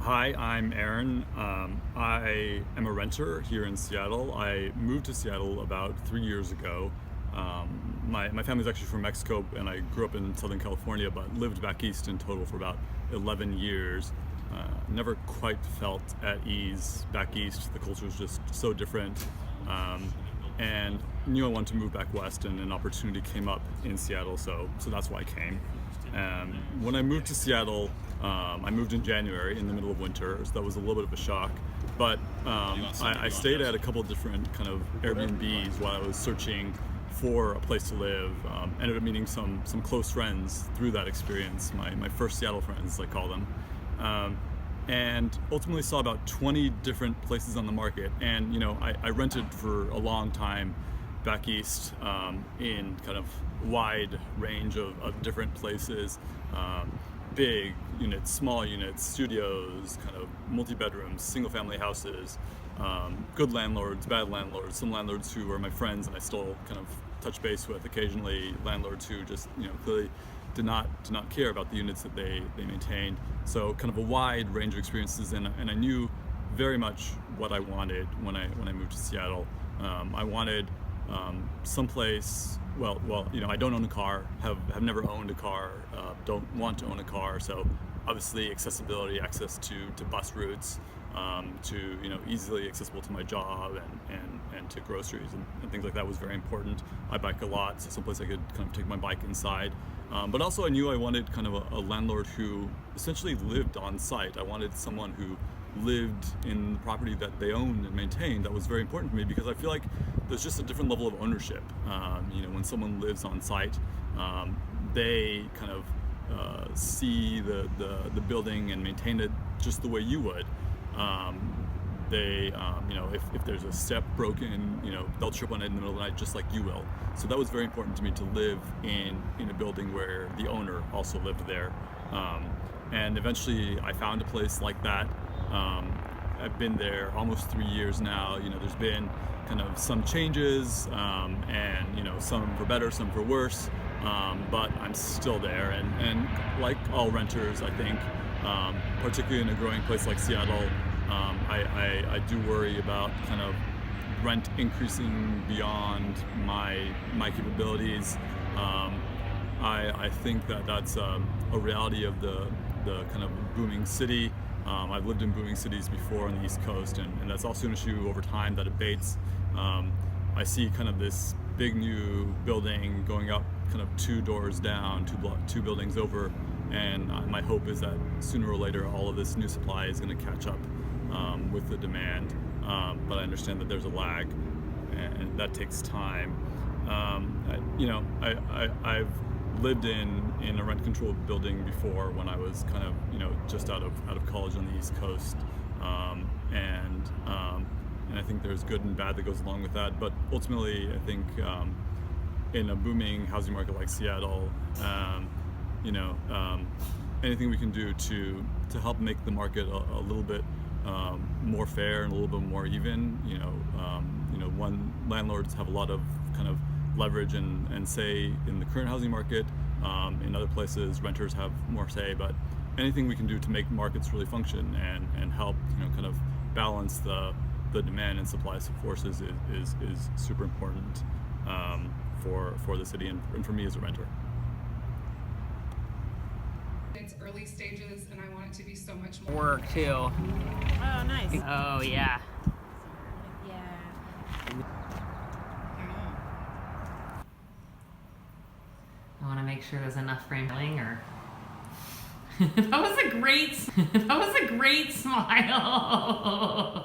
Hi, I'm Aaron. I am a renter here in Seattle. I moved to Seattle about 3 years ago. My family's actually from Mexico, and I grew up in Southern California, but lived back east in total for about 11 years. Never quite felt at ease back east. The culture is just so different. And knew I wanted to move back west, and an opportunity came up in Seattle, so that's why I came. When I moved to Seattle, I moved in January in the middle of winter, so that was a little bit of a shock. But I stayed at a couple of different kind of Airbnbs while I was searching for a place to live. Ended up meeting some close friends through that experience, my first Seattle friends, I call them. And ultimately saw about 20 different places on the market. And I rented for a long time back east, in kind of wide range of different places, big units, small units, studios, kind of multi-bedrooms, single-family houses, good landlords, bad landlords, some landlords who are my friends and I still kind of touch base with occasionally, landlords who just clearly did not care about the units that they maintained. So kind of a wide range of experiences, and I knew very much what I wanted when I moved to Seattle. I wanted someplace. Well, I don't own a car. Have never owned a car. Don't want to own a car. So obviously accessibility, access to bus routes, to easily accessible to my job and to groceries and things like that was very important. I bike a lot, so someplace I could kind of take my bike inside. But also I knew I wanted kind of a landlord who essentially lived on site. I wanted someone who lived in the property that they owned and maintained. That was very important to me because I feel like there's just a different level of ownership. When someone lives on site, they kind of see the building and maintain it just the way you would. If there's a step broken, they'll trip on it in the middle of the night just like you will. So that was very important to me, to live in a building where the owner also lived there. And eventually I found a place like that. I've been there almost 3 years now. There's been kind of some changes, and some for better, some for worse, but I'm still there. And like all renters, I think, particularly in a growing place like Seattle, I do worry about kind of rent increasing beyond my capabilities. I think that's a reality of the kind of booming city. I've lived in booming cities before on the East Coast, and that's also an issue over time that abates. I see kind of this big new building going up kind of 2 doors down, two buildings over, and my hope is that sooner or later all of this new supply is going to catch up with the demand. But I understand that there's a lag, and that takes time. I've lived in a rent-controlled building before when I was kind of just out of college on the East Coast, and I think there's good and bad that goes along with that. But ultimately, I think in a booming housing market like Seattle, anything we can do to help make the market a little bit more fair and a little bit more even. One, landlords have a lot of kind of leverage and say in the current housing market. In other places, renters have more say. But anything we can do to make markets really function and help kind of balance the demand and supply forces is super important for the city and for me as a renter. It's early stages, and I want it to be so much more work too. Oh, nice. Oh yeah. Yeah. I want to make sure there's enough framing or. That was a great smile.